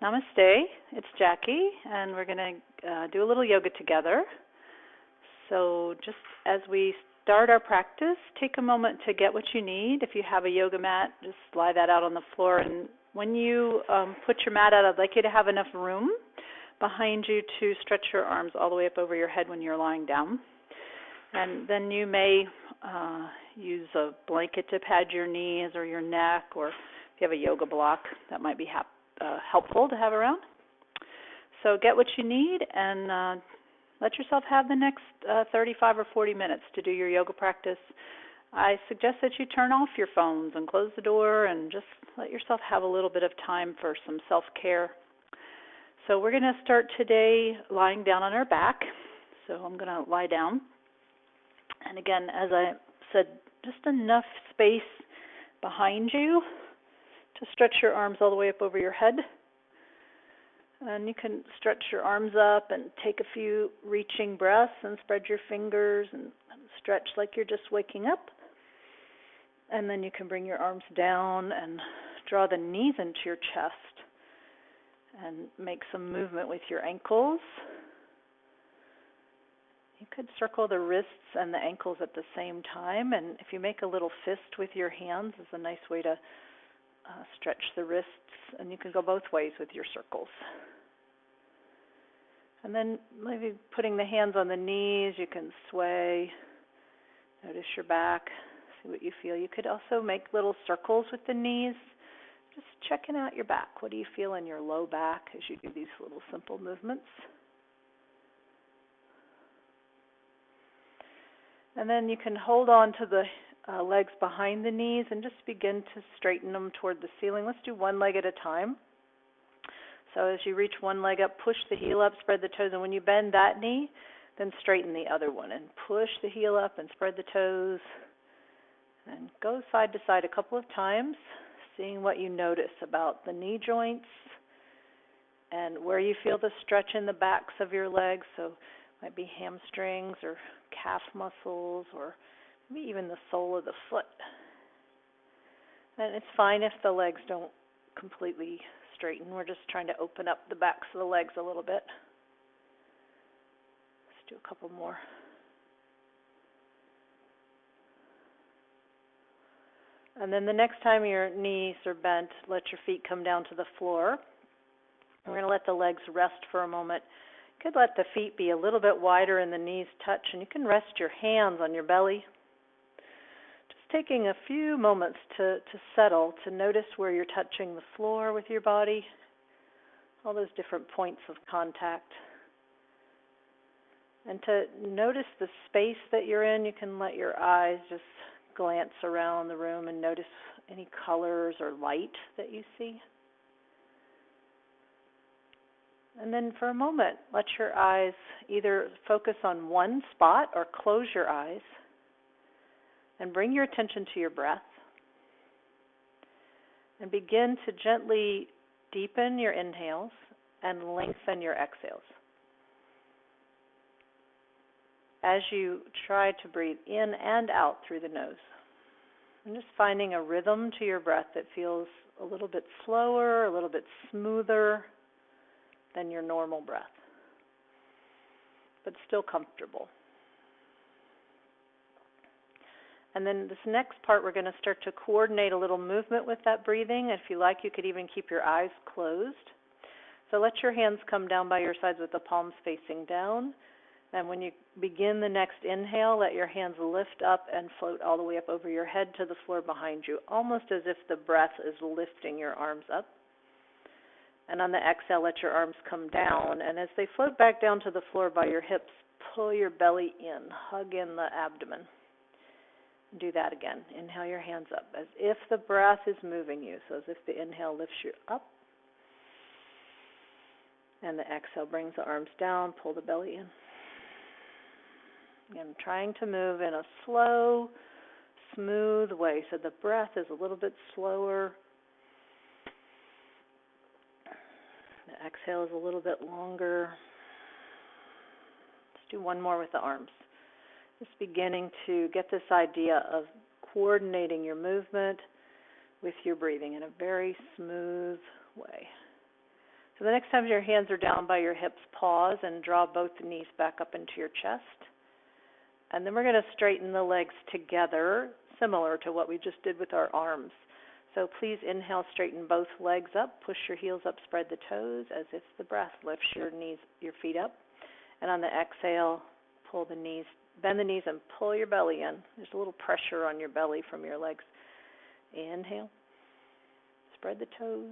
Namaste, it's Jacci, and we're going to do a little yoga together. So just as we start our practice, take a moment to get what you need. If you have a yoga mat, just lie that out on the floor. And when you put your mat out, I'd like you to have enough room behind you to stretch your arms all the way up over your head when you're lying down. And then you may use a blanket to pad your knees or your neck, or if you have a yoga block, that might be helpful to have around. So get what you need and let yourself have the next 35 or 40 minutes to do your yoga practice. I suggest that you turn off your phones and close the door and just let yourself have a little bit of time for some self-care. So we're going to start today lying down on our back. So I'm going to lie down. And again, as I said, just enough space behind you to stretch your arms all the way up over your head. And you can stretch your arms up and take a few reaching breaths and spread your fingers and stretch like you're just waking up. And then you can bring your arms down and draw the knees into your chest and make some movement with your ankles. You could circle the wrists and the ankles at the same time, and if you make a little fist with your hands, is a nice way to stretch the wrists, and you can go both ways with your circles. And then maybe putting the hands on the knees, you can sway, notice your back, see what you feel. You could also make little circles with the knees, just checking out your back. What do you feel in your low back as you do these little simple movements? And then you can hold on to the legs behind the knees and just begin to straighten them toward the ceiling. Let's do one leg at a time. So as you reach one leg up, push the heel up, spread the toes. And when you bend that knee, then straighten the other one. And push the heel up and spread the toes. And go side to side a couple of times, seeing what you notice about the knee joints and where you feel the stretch in the backs of your legs. So it might be hamstrings or calf muscles, or maybe even the sole of the foot. And it's fine if the legs don't completely straighten. We're just trying to open up the backs of the legs a little bit. Let's do a couple more. And then the next time your knees are bent, let your feet come down to the floor. We're going to let the legs rest for a moment. You could let the feet be a little bit wider and the knees touch, and you can rest your hands on your belly. Just taking a few moments to settle, to notice where you're touching the floor with your body, all those different points of contact. And to notice the space that you're in, you can let your eyes just glance around the room and notice any colors or light that you see. And then for a moment, let your eyes either focus on one spot or close your eyes and bring your attention to your breath. And begin to gently deepen your inhales and lengthen your exhales. As you try to breathe in and out through the nose. And just finding a rhythm to your breath that feels a little bit slower, a little bit smoother than your normal breath, but still comfortable. And then this next part, we're going to start to coordinate a little movement with that breathing. If you like, you could even keep your eyes closed. So let your hands come down by your sides with the palms facing down. And when you begin the next inhale, let your hands lift up and float all the way up over your head to the floor behind you, almost as if the breath is lifting your arms up. And on the exhale, let your arms come down. And as they float back down to the floor by your hips, pull your belly in, hug in the abdomen. Do that again. Inhale your hands up as if the breath is moving you, so as if the inhale lifts you up. And the exhale brings the arms down, pull the belly in. Again, trying to move in a slow, smooth way, so the breath is a little bit slower. The exhale is a little bit longer. Let's do one more with the arms. Just beginning to get this idea of coordinating your movement with your breathing in a very smooth way. So the next time your hands are down by your hips, pause and draw both knees back up into your chest. And then we're going to straighten the legs together, similar to what we just did with our arms. So please inhale, straighten both legs up, push your heels up, spread the toes as if the breath lifts your feet up. And on the exhale, pull the knees, bend the knees and pull your belly in. There's a little pressure on your belly from your legs. Inhale, spread the toes.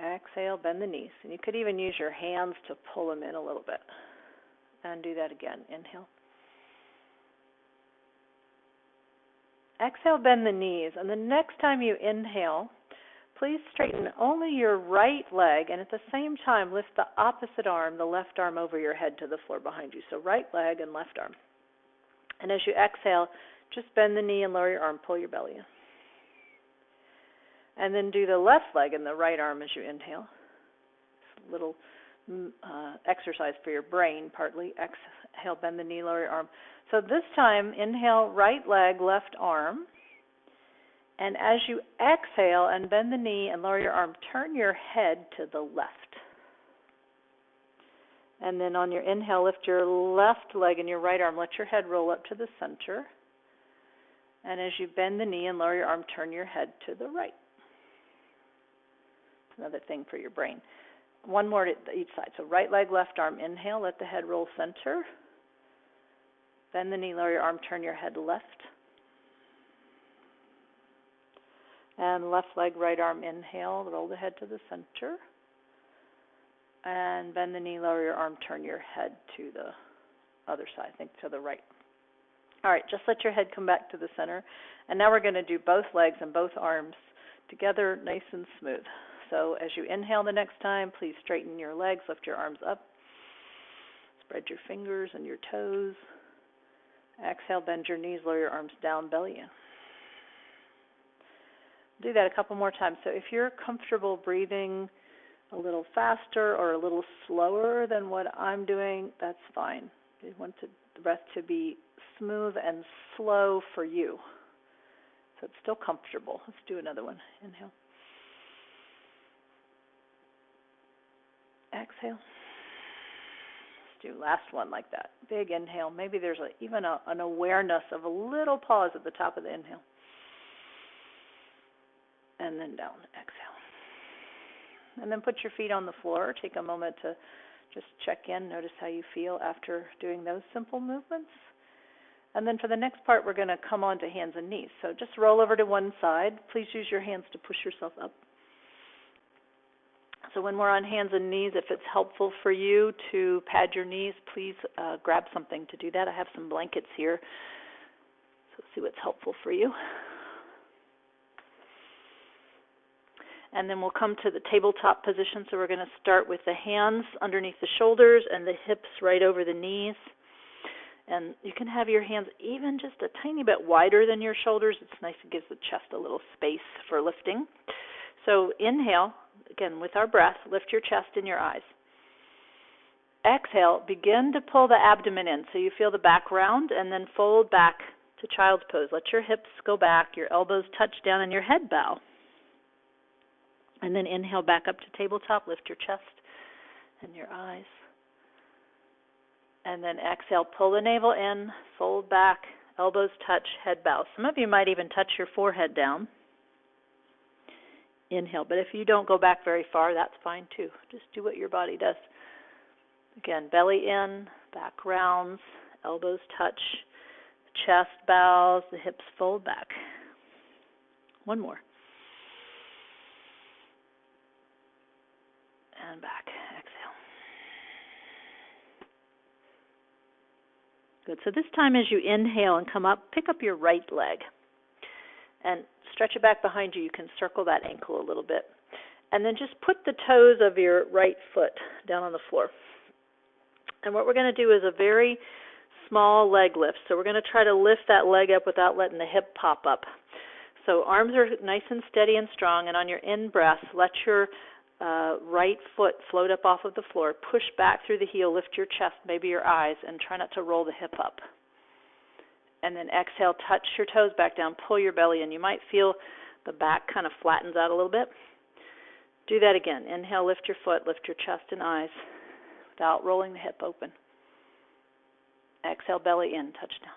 Exhale, bend the knees. And you could even use your hands to pull them in a little bit. And do that again. Inhale. Exhale, bend the knees. And the next time you inhale, please straighten only your right leg, and at the same time lift the opposite arm, the left arm, over your head to the floor behind you. So right leg and left arm. And as you exhale, just bend the knee and lower your arm, pull your belly in. And then do the left leg and the right arm as you inhale. It's a little exercise for your brain, partly. Exhale, bend the knee, lower your arm. So this time, inhale, right leg, left arm. And as you exhale and bend the knee and lower your arm, turn your head to the left. And then on your inhale, lift your left leg and your right arm. Let your head roll up to the center. And as you bend the knee and lower your arm, turn your head to the right. Another thing for your brain. One more to each side. So right leg, left arm. Inhale, let the head roll center. Bend the knee, lower your arm, turn your head left. And left leg, right arm. Inhale, roll the head to the center. And bend the knee, lower your arm, turn your head to the other side, I think to the right. All right, just let your head come back to the center. And now we're going to do both legs and both arms together, nice and smooth. So as you inhale the next time, please straighten your legs, lift your arms up. Spread your fingers and your toes. Exhale, bend your knees, lower your arms down, belly in. Do that a couple more times. So if you're comfortable breathing a little faster or a little slower than what I'm doing, that's fine. You want the breath to be smooth and slow for you, so it's still comfortable. Let's do another one. Inhale. Exhale. Let's do last one like that. Big inhale. Maybe there's even an awareness of a little pause at the top of the inhale. And then down. Exhale. And then put your feet on the floor. Take a moment to just check in. Notice how you feel after doing those simple movements. And then for the next part, we're going to come on to hands and knees. So just roll over to one side. Please use your hands to push yourself up. So when we're on hands and knees, if it's helpful for you to pad your knees, please grab something to do that. I have some blankets here, so see what's helpful for you. And then we'll come to the tabletop position. So we're going to start with the hands underneath the shoulders and the hips right over the knees. And you can have your hands even just a tiny bit wider than your shoulders. It's nice. It gives the chest a little space for lifting. So inhale, again with our breath, lift your chest and your eyes. Exhale, begin to pull the abdomen in so you feel the back round, and then fold back to child's pose. Let your hips go back, your elbows touch down, and your head bow. And then inhale back up to tabletop, lift your chest and your eyes. And then exhale, pull the navel in, fold back, elbows touch, head bow. Some of you might even touch your forehead down. Inhale, but if you don't go back very far, that's fine too. Just do what your body does. Again, belly in, back rounds, elbows touch, chest bows, the hips fold back. One more. And back. Exhale. Good. So this time as you inhale and come up, pick up your right leg and stretch it back behind you. You can circle that ankle a little bit. And then just put the toes of your right foot down on the floor. And what we're going to do is a very small leg lift. So we're going to try to lift that leg up without letting the hip pop up. So arms are nice and steady and strong. And on your in-breath, let your right foot float up off of the floor. Push back through the heel. Lift your chest, maybe your eyes, and try not to roll the hip up. And then exhale, touch your toes back down, pull your belly in. You might feel the back kind of flattens out a little bit. Do that again. Inhale, lift your foot, lift your chest and eyes without rolling the hip open. Exhale, belly in, touch down.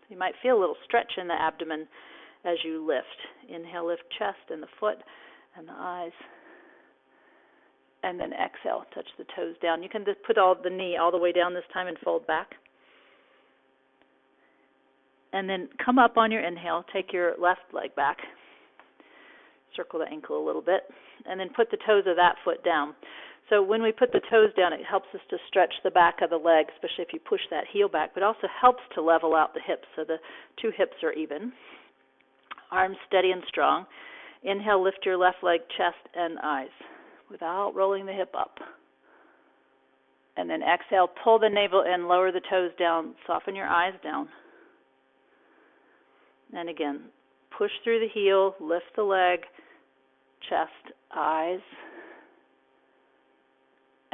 You might feel a little stretch in the abdomen as you lift. Inhale, lift chest and the foot and the eyes. And then exhale, touch the toes down. You can just put the knee all the way down this time and fold back. And then come up on your inhale, take your left leg back. Circle the ankle a little bit. And then put the toes of that foot down. So when we put the toes down, it helps us to stretch the back of the leg, especially if you push that heel back, but also helps to level out the hips so the two hips are even. Arms steady and strong. Inhale, lift your left leg, chest, and eyes without rolling the hip up. And then exhale, pull the navel in, lower the toes down, soften your eyes down. And again, push through the heel, lift the leg, chest, eyes.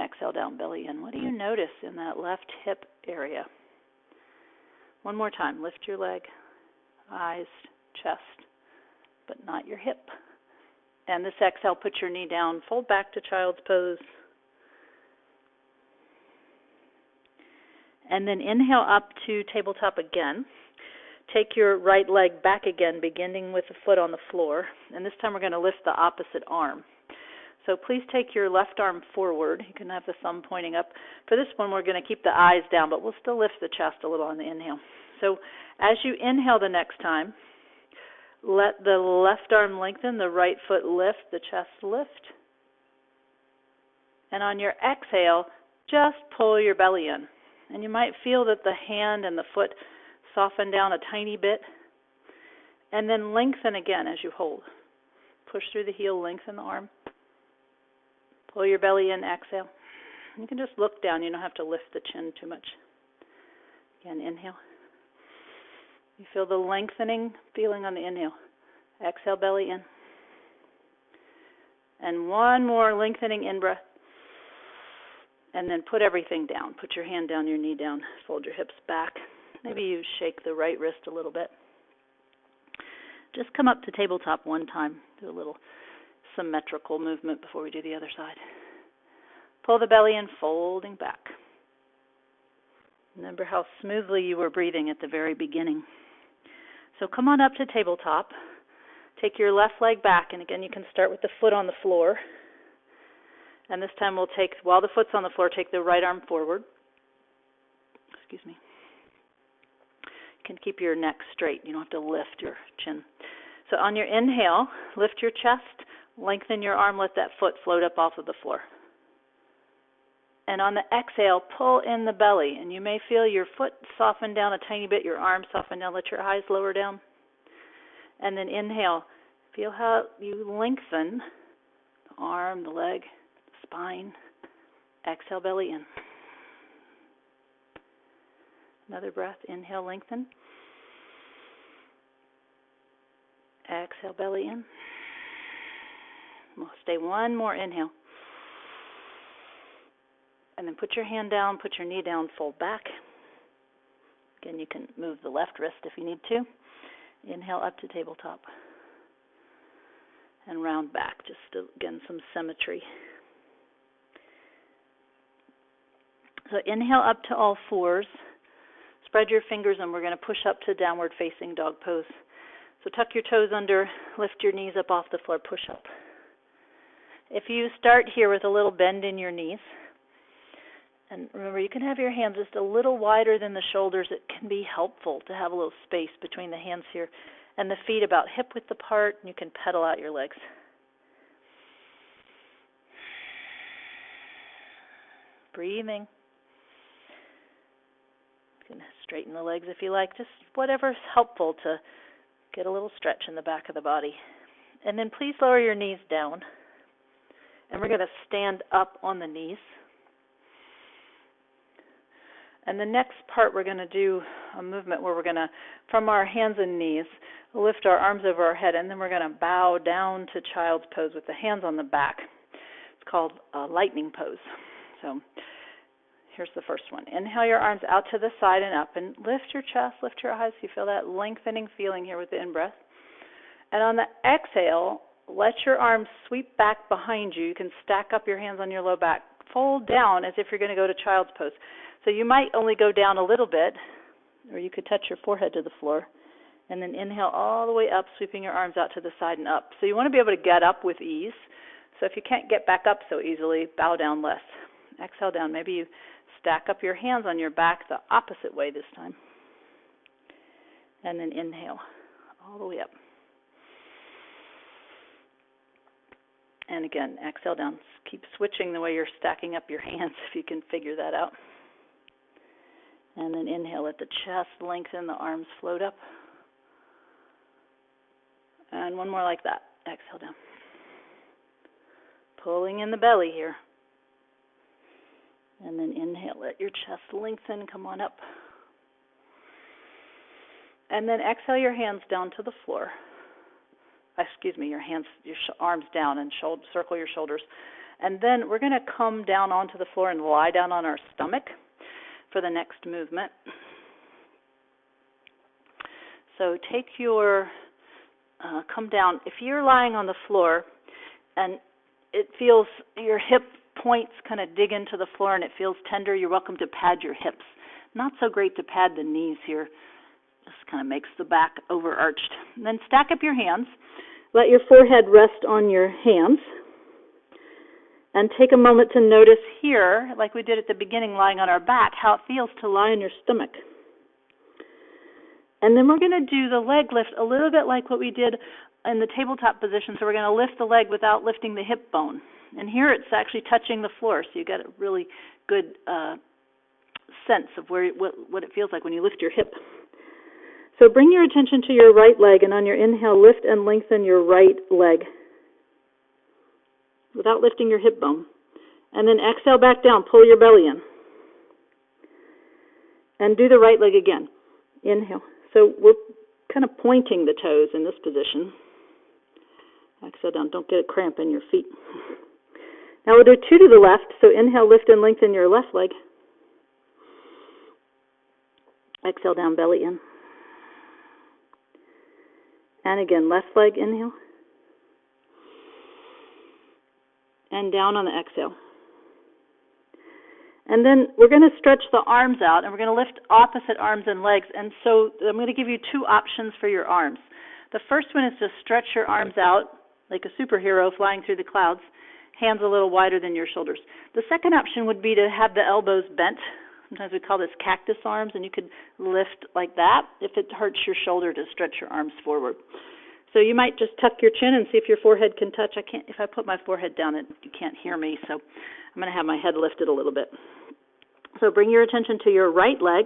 Exhale down, belly in. What do you notice in that left hip area? One more time. Lift your leg, eyes, chest, but not your hip. And this exhale, put your knee down, fold back to child's pose. And then inhale up to tabletop again. Take your right leg back again, beginning with the foot on the floor. And this time we're going to lift the opposite arm. So please take your left arm forward. You can have the thumb pointing up. For this one, we're going to keep the eyes down, but we'll still lift the chest a little on the inhale. So as you inhale the next time, let the left arm lengthen, the right foot lift, the chest lift. And on your exhale, just pull your belly in. And you might feel that the hand and the foot soften down a tiny bit. And then lengthen again as you hold. Push through the heel, lengthen the arm. Pull your belly in, exhale. You can just look down. You don't have to lift the chin too much. Again, inhale. You feel the lengthening feeling on the inhale. Exhale, belly in. And one more lengthening in-breath. And then put everything down. Put your hand down, your knee down. Fold your hips back. Maybe you shake the right wrist a little bit. Just come up to tabletop one time. Do a little symmetrical movement before we do the other side. Pull the belly in, folding back. Remember how smoothly you were breathing at the very beginning. So come on up to tabletop. Take your left leg back, and again you can start with the foot on the floor. And this time we'll take, while the foot's on the floor, take the right arm forward. Excuse me. You can keep your neck straight. You don't have to lift your chin. So on your inhale, lift your chest, lengthen your arm, let that foot float up off of the floor. And on the exhale, pull in the belly. And you may feel your foot soften down a tiny bit, your arm soften down, let your eyes lower down. And then inhale, feel how you lengthen the arm, the leg, the spine. Exhale, belly in. Another breath, inhale, lengthen. Exhale, belly in. We'll stay one more inhale. And then put your hand down, put your knee down, fold back. Again, you can move the left wrist if you need to. Inhale up to tabletop. And round back, just to, again, some symmetry. So inhale up to all fours. Spread your fingers, and we're going to push up to downward facing dog pose. So tuck your toes under, lift your knees up off the floor, push up. If you start here with a little bend in your knees, and remember, you can have your hands just a little wider than the shoulders. It can be helpful to have a little space between the hands here and the feet about hip width apart, and you can pedal out your legs. Breathing. You can straighten the legs if you like, just whatever's helpful to get a little stretch in the back of the body. And then please lower your knees down. And we're going to stand up on the knees. And the next part we're going to do a movement where we're going to, from our hands and knees, lift our arms over our head, and then we're going to bow down to child's pose with the hands on the back. It's called a lightning pose. So here's the first one. Inhale your arms out to the side and up, and lift your chest, lift your eyes. You feel that lengthening feeling here with the in-breath. And on the exhale, let your arms sweep back behind you. You can stack up your hands on your low back. Fold down as if you're going to go to child's pose. So you might only go down a little bit, or you could touch your forehead to the floor. And then inhale all the way up, sweeping your arms out to the side and up. So you want to be able to get up with ease. So if you can't get back up so easily, bow down less. Exhale down. Maybe you stack up your hands on your back the opposite way this time. And then inhale all the way up. And again, exhale down. Keep switching the way you're stacking up your hands if you can figure that out. And then inhale, let the chest lengthen, the arms float up. And one more like that. Exhale down. Pulling in the belly here. And then inhale, let your chest lengthen, come on up. And then exhale your hands down to the floor. Excuse me, your arms down and circle your shoulders. And then we're going to come down onto the floor and lie down on our stomach for the next movement. So take your, come down. If you're lying on the floor and it feels your hip points kind of dig into the floor and it feels tender, you're welcome to pad your hips. Not so great to pad the knees here. Just kind of makes the back overarched. And then stack up your hands. Let your forehead rest on your hands. And take a moment to notice here, like we did at the beginning, lying on our back, how it feels to lie on your stomach. And then we're going to do the leg lift a little bit like what we did in the tabletop position. So we're going to lift the leg without lifting the hip bone. And here it's actually touching the floor, so you get a really good sense of what it feels like when you lift your hip. So bring your attention to your right leg, and on your inhale, lift and lengthen your right leg without lifting your hip bone. And then exhale back down, pull your belly in. And do the right leg again. Inhale. So we're kind of pointing the toes in this position. Exhale down, don't get a cramp in your feet. Now we'll do 2 to the left, so inhale, lift and lengthen your left leg. Exhale down, belly in. And again, left leg, inhale. And down on the exhale. And then we're going to stretch the arms out, and we're going to lift opposite arms and legs. And so I'm going to give you 2 options for your arms. The first one is to stretch your arms out like a superhero flying through the clouds, hands a little wider than your shoulders. The second option would be to have the elbows bent. Sometimes we call this cactus arms, and you could lift like that if it hurts your shoulder to stretch your arms forward. So you might just tuck your chin and see if your forehead can touch. If I put my forehead down, you can't hear me, so I'm going to have my head lifted a little bit. So bring your attention to your right leg,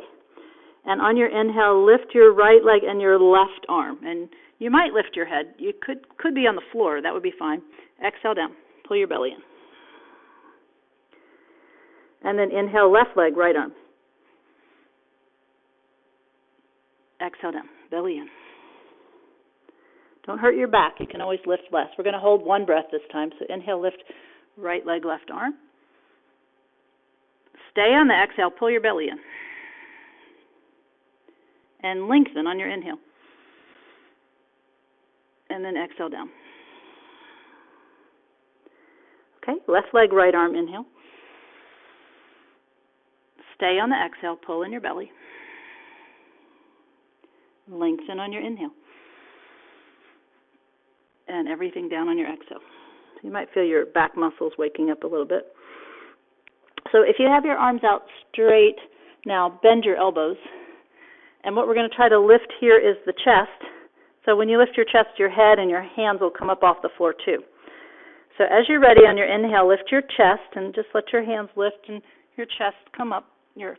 and on your inhale, lift your right leg and your left arm. And you might lift your head. You could be on the floor. That would be fine. Exhale down. Pull your belly in. And then inhale, left leg, right arm. Exhale down, belly in. Don't hurt your back. You can always lift less. We're going to hold 1 breath this time. So inhale, lift right leg, left arm. Stay on the exhale, pull your belly in. And lengthen on your inhale. And then exhale down. Okay, left leg, right arm, inhale. Stay on the exhale, pull in your belly. Lengthen on your inhale. And everything down on your exhale. So you might feel your back muscles waking up a little bit. So if you have your arms out straight, now bend your elbows. And what we're going to try to lift here is the chest. So when you lift your chest, your head and your hands will come up off the floor too. So as you're ready on your inhale, lift your chest and just let your hands lift and your chest come up, your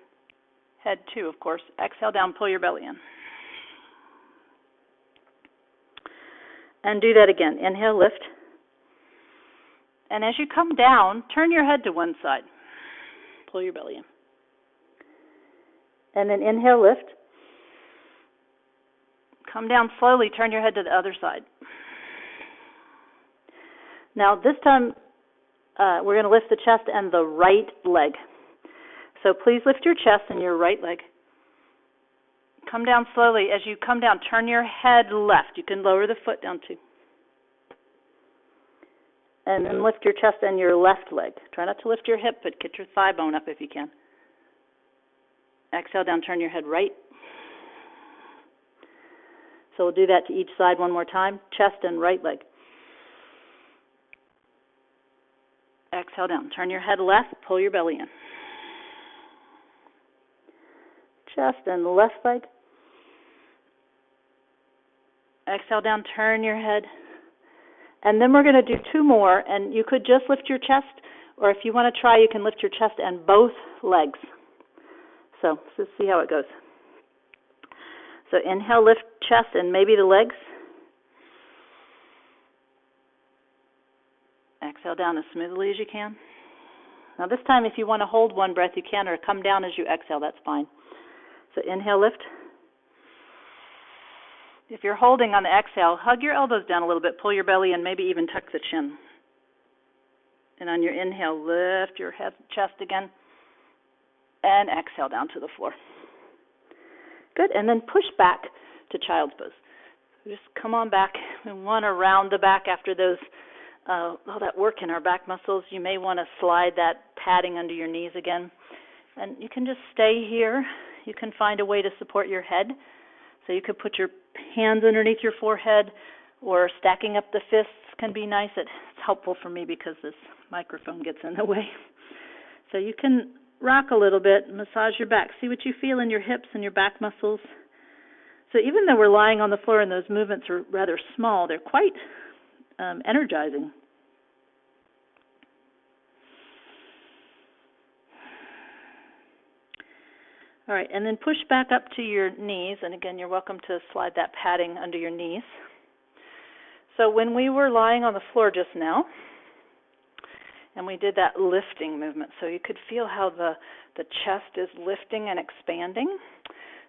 head too, of course. Exhale down, pull your belly in. And do that again. Inhale, lift. And as you come down, turn your head to one side. Pull your belly in. And then inhale, lift. Come down slowly, turn your head to the other side. Now this time we're going to lift the chest and the right leg. So please lift your chest and your right leg. Come down slowly. As you come down, turn your head left. You can lower the foot down too. And then lift your chest and your left leg. Try not to lift your hip, but get your thigh bone up if you can. Exhale down, turn your head right. So we'll do that to each side one more time. Chest and right leg. Exhale down, turn your head left, pull your belly in. Chest and left leg. Exhale down, turn your head. And then we're going to do two more, and you could just lift your chest, or if you want to try, you can lift your chest and both legs. So let's just see how it goes. So inhale, lift chest and maybe the legs. Exhale down as smoothly as you can. Now this time, if you want to hold one breath, you can, or come down as you exhale, that's fine. So inhale, lift. If you're holding on the exhale, hug your elbows down a little bit, pull your belly in, maybe even tuck the chin. And on your inhale, lift your head, chest again, and exhale down to the floor. Good, and then push back to child's pose. Just come on back. We want to round the back after those, all that work in our back muscles. You may want to slide that padding under your knees again. And you can just stay here. You can find a way to support your head. So you could put your hands underneath your forehead, or stacking up the fists can be nice. It's helpful for me because this microphone gets in the way. So you can rock a little bit, massage your back. See what you feel in your hips and your back muscles. So even though we're lying on the floor and those movements are rather small, they're quite energizing. All right, and then push back up to your knees, and again, you're welcome to slide that padding under your knees. So when we were lying on the floor just now, and we did that lifting movement, so you could feel how the chest is lifting and expanding.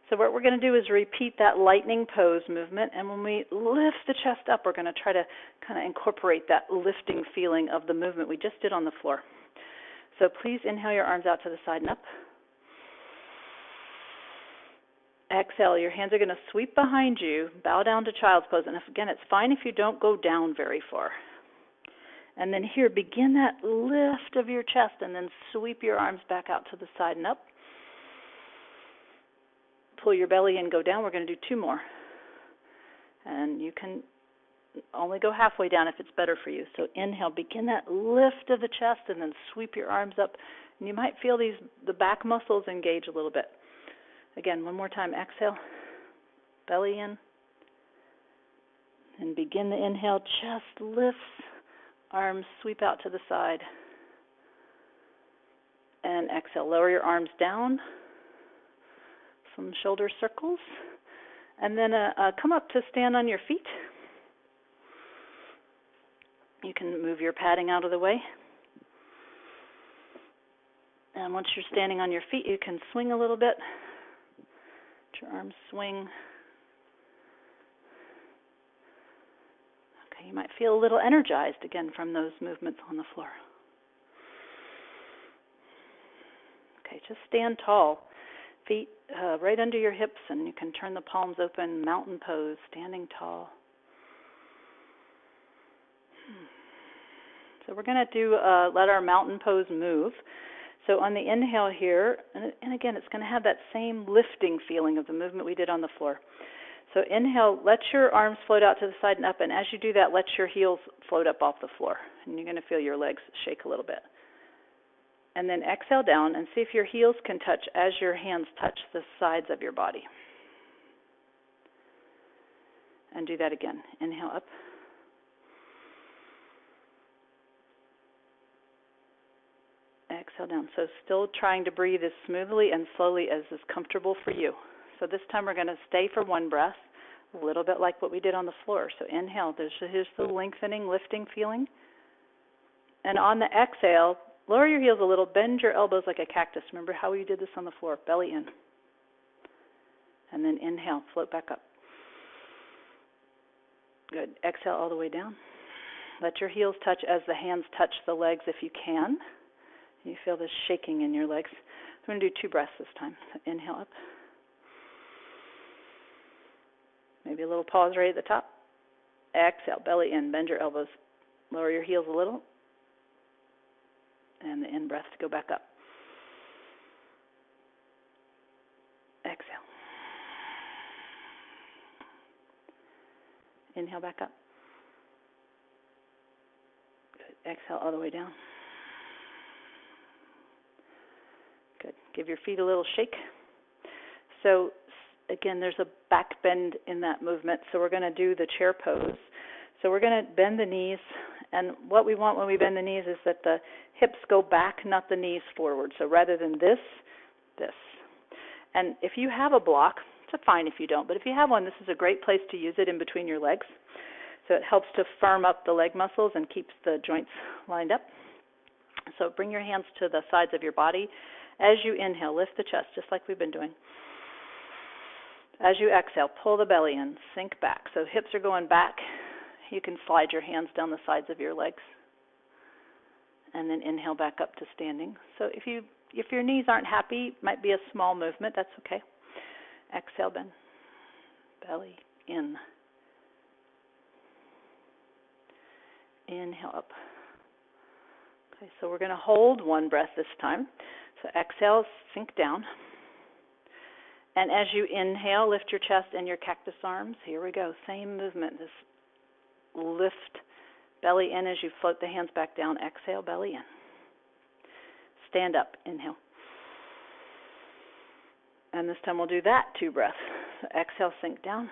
So what we're going to do is repeat that lightning pose movement, and when we lift the chest up, we're going to try to kind of incorporate that lifting feeling of the movement we just did on the floor. So please inhale your arms out to the side and up. Exhale, your hands are going to sweep behind you, bow down to child's pose. And again, it's fine if you don't go down very far. And then here, begin that lift of your chest and then sweep your arms back out to the side and up. Pull your belly in, go down. We're going to do two more. And you can only go halfway down if it's better for you. So inhale, begin that lift of the chest and then sweep your arms up. And you might feel the back muscles engage a little bit. Again, one more time. Exhale, belly in, and begin the inhale. Chest lifts, arms sweep out to the side, and exhale. Lower your arms down, some shoulder circles, and then come up to stand on your feet. You can move your padding out of the way. And once you're standing on your feet, you can swing a little bit. Your arms swing. Okay, you might feel a little energized again from those movements on the floor. Okay, just stand tall. Feet right under your hips, and you can turn the palms open, mountain pose, standing tall. So we're going to do let our mountain pose move. So on the inhale here, and again, it's going to have that same lifting feeling of the movement we did on the floor. So inhale, let your arms float out to the side and up, and as you do that, let your heels float up off the floor, and you're going to feel your legs shake a little bit. And then exhale down and see if your heels can touch as your hands touch the sides of your body. And do that again. Inhale up. Exhale down. So still trying to breathe as smoothly and slowly as is comfortable for you. So this time we're going to stay for one breath, a little bit like what we did on the floor. So inhale. Here's the lengthening, lifting feeling. And on the exhale, lower your heels a little. Bend your elbows like a cactus. Remember how we did this on the floor. Belly in. And then inhale. Float back up. Good. Exhale all the way down. Let your heels touch as the hands touch the legs if you can. You feel this shaking in your legs. I'm going to do 2 breaths this time. So inhale up. Maybe a little pause right at the top. Exhale, belly in. Bend your elbows. Lower your heels a little. And the in-breath to go back up. Exhale. Inhale back up. Good. Exhale all the way down. Good. Give your feet a little shake. So again, there's a back bend in that movement. So we're going to do the chair pose. So we're going to bend the knees. And what we want when we bend the knees is that the hips go back, not the knees forward. So rather than this. And if you have a block, it's fine if you don't, but if you have one, this is a great place to use it in between your legs. So it helps to firm up the leg muscles and keeps the joints lined up. So bring your hands to the sides of your body. As you inhale, lift the chest, just like we've been doing. As you exhale, pull the belly in, sink back. So hips are going back. You can slide your hands down the sides of your legs. And then inhale back up to standing. So if your knees aren't happy, it might be a small movement. That's okay. Exhale, bend. Belly in. Inhale up. Okay, so we're going to hold one breath this time. So exhale, sink down. And as you inhale, lift your chest and your cactus arms. Here we go. Same movement. This lift belly in as you float the hands back down. Exhale, belly in. Stand up. Inhale. And this time we'll do that 2 breaths. So exhale, sink down.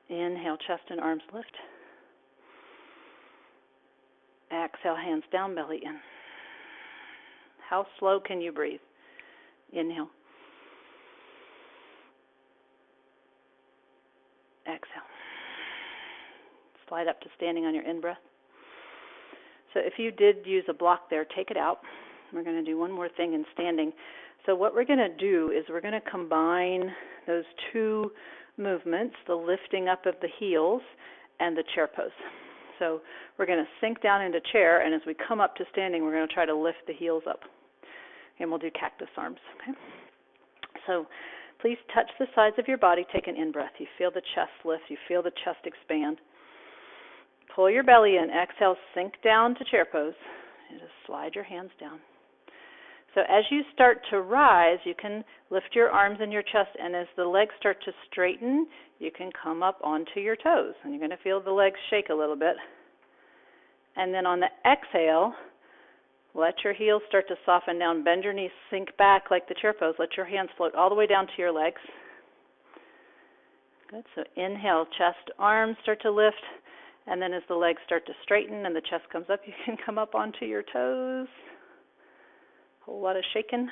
Inhale, chest and arms lift. Exhale, hands down, belly in. How slow can you breathe? Inhale. Exhale. Slide up to standing on your in-breath. So if you did use a block there, take it out. We're going to do one more thing in standing. So what we're going to do is we're going to combine those 2 movements, the lifting up of the heels and the chair pose. So we're going to sink down into chair, and as we come up to standing, we're going to try to lift the heels up. And we'll do cactus arms. Okay. So please touch the sides of your body. Take an in-breath. You feel the chest lift. You feel the chest expand. Pull your belly in. Exhale, sink down to chair pose. And just slide your hands down. So as you start to rise, you can lift your arms and your chest, and as the legs start to straighten, you can come up onto your toes. And you're going to feel the legs shake a little bit. And then on the exhale, let your heels start to soften down. Bend your knees, sink back like the chair pose. Let your hands float all the way down to your legs. Good. So inhale, chest, arms start to lift. And then as the legs start to straighten and the chest comes up, you can come up onto your toes. A whole lot of shaking.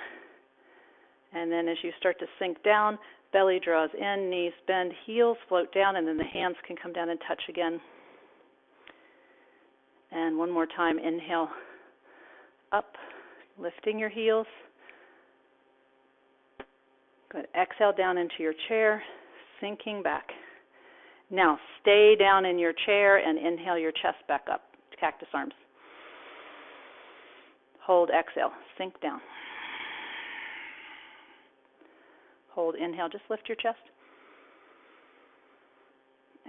And then as you start to sink down, belly draws in, knees bend, heels float down, and then the hands can come down and touch again. And one more time, inhale. Up, lifting your heels. Good. Exhale down into your chair, sinking back. Now stay down in your chair and inhale your chest back up. Cactus arms. Hold, exhale, sink down. Hold, inhale, just lift your chest.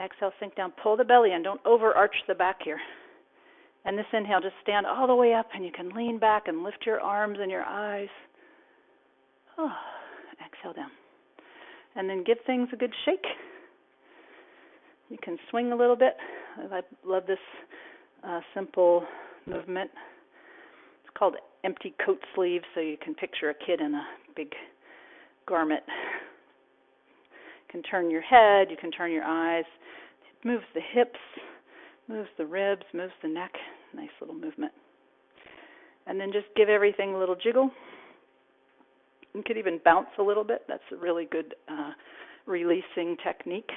Exhale, sink down. Pull the belly in. Don't overarch the back here. And this inhale, just stand all the way up, and you can lean back and lift your arms and your eyes. Oh, exhale down. And then give things a good shake. You can swing a little bit. I love this simple movement. It's called empty coat sleeves, so you can picture a kid in a big garment. You can turn your head, you can turn your eyes. It moves the hips, moves the ribs, moves the neck. Nice little movement. And then just give everything a little jiggle. You could even bounce a little bit. That's a really good releasing technique.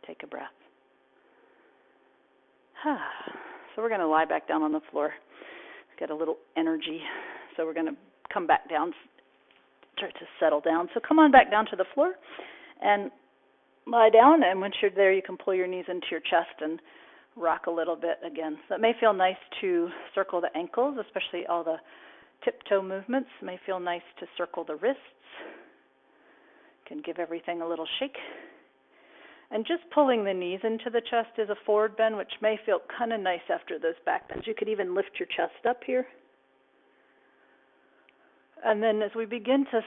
Take a breath. So we're going to lie back down on the floor. Get a little energy. So we're going to come back down, start to settle down. So come on back down to the floor and lie down. And once you're there, you can pull your knees into your chest and rock a little bit again. So it may feel nice to circle the ankles, especially all the tiptoe movements. It may feel nice to circle the wrists. Can give everything a little shake. And just pulling the knees into the chest is a forward bend, which may feel kind of nice after those back bends. You could even lift your chest up here. And then as we begin to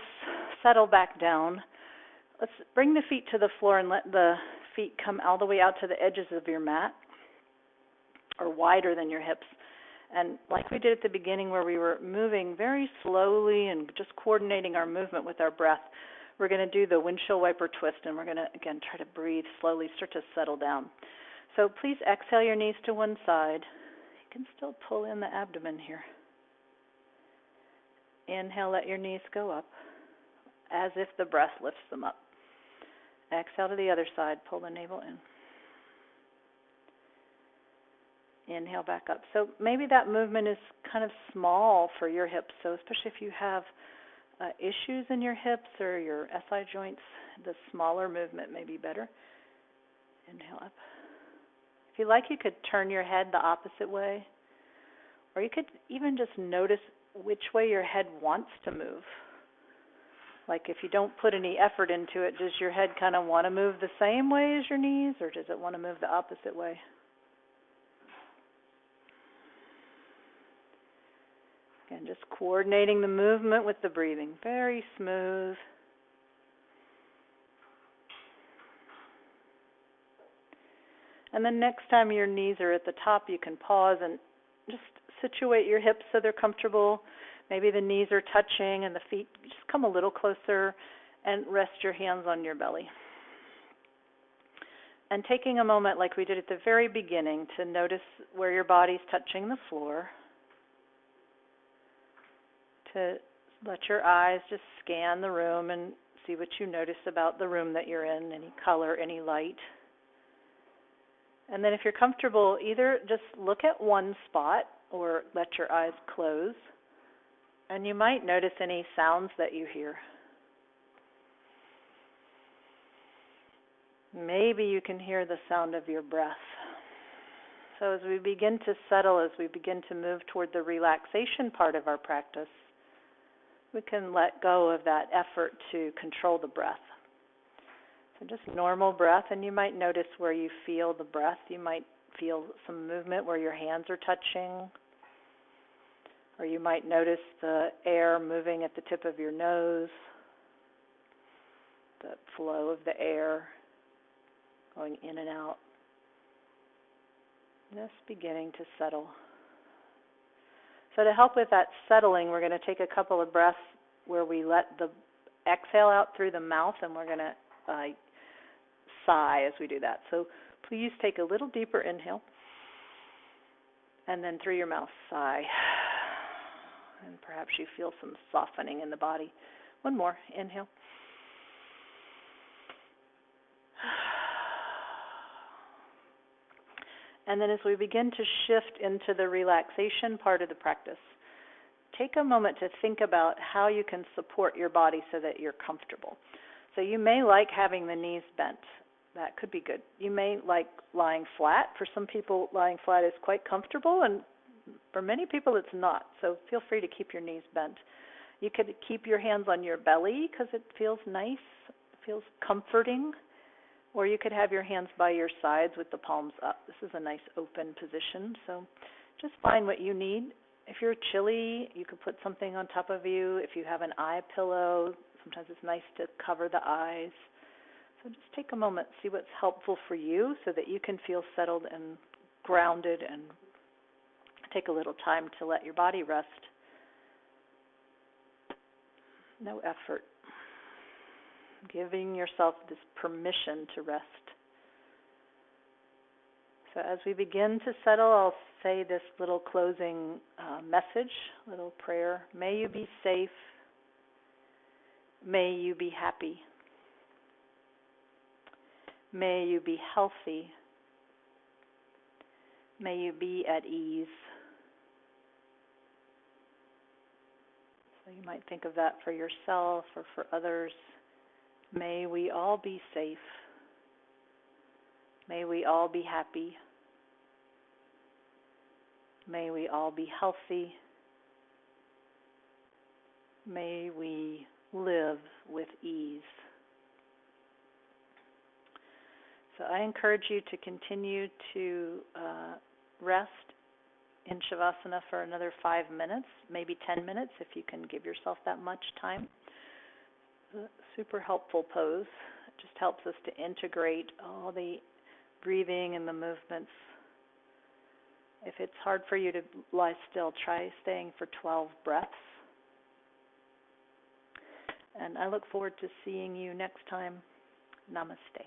settle back down, let's bring the feet to the floor and let the feet come all the way out to the edges of your mat, or wider than your hips. And like we did at the beginning where we were moving very slowly and just coordinating our movement with our breath, we're going to do the windshield wiper twist, and we're going to, again, try to breathe slowly, start to settle down. So please exhale your knees to one side. You can still pull in the abdomen here. Inhale, let your knees go up as if the breath lifts them up. Exhale to the other side, pull the navel in. Inhale back up. So maybe that movement is kind of small for your hips, so especially if you have issues in your hips or your SI joints, the smaller movement may be better. Inhale up. If you like, you could turn your head the opposite way, or you could even just notice which way your head wants to move. Like if you don't put any effort into it, does your head kind of want to move the same way as your knees, or does it want to move the opposite way? Again, just coordinating the movement with the breathing. Very smooth. And then next time your knees are at the top, you can pause and just situate your hips so they're comfortable. Maybe the knees are touching and the feet just come a little closer, and rest your hands on your belly. And taking a moment like we did at the very beginning to notice where your body's touching the floor. To let your eyes just scan the room and see what you notice about the room that you're in, any color, any light. And then if you're comfortable, either just look at one spot or let your eyes close. And you might notice any sounds that you hear. Maybe you can hear the sound of your breath. So as we begin to settle, as we begin to move toward the relaxation part of our practice, we can let go of that effort to control the breath. So just normal breath, and you might notice where you feel the breath. You might feel some movement where your hands are touching, or you might notice the air moving at the tip of your nose, the flow of the air going in and out. Just beginning to settle. So to help with that settling, we're going to take a couple of breaths where we let the exhale out through the mouth, and we're going to sigh as we do that. So please take a little deeper inhale, and then through your mouth, sigh. And perhaps you feel some softening in the body. One more, inhale. And then as we begin to shift into the relaxation part of the practice, take a moment to think about how you can support your body so that you're comfortable. So you may like having the knees bent. That could be good. You may like lying flat. For some people, lying flat is quite comfortable, and for many people it's not. So feel free to keep your knees bent. You could keep your hands on your belly because it feels nice, it feels comforting. Or you could have your hands by your sides with the palms up. This is a nice open position, so just find what you need. If you're chilly, you could put something on top of you. If you have an eye pillow, sometimes it's nice to cover the eyes. So just take a moment, see what's helpful for you so that you can feel settled and grounded, and take a little time to let your body rest. No effort. Giving yourself this permission to rest. So as we begin to settle, I'll say this little closing message, little prayer. May you be safe. May you be happy. May you be healthy. May you be at ease. So you might think of that for yourself or for others. May we all be safe. May we all be happy. May we all be healthy. May we live with ease. So I encourage you to continue to rest in Shavasana for another 5 minutes, maybe 10 minutes if you can give yourself that much time. Super helpful pose. It just helps us to integrate all the breathing and the movements. If it's hard for you to lie still, try staying for 12 breaths. And I look forward to seeing you next time. Namaste.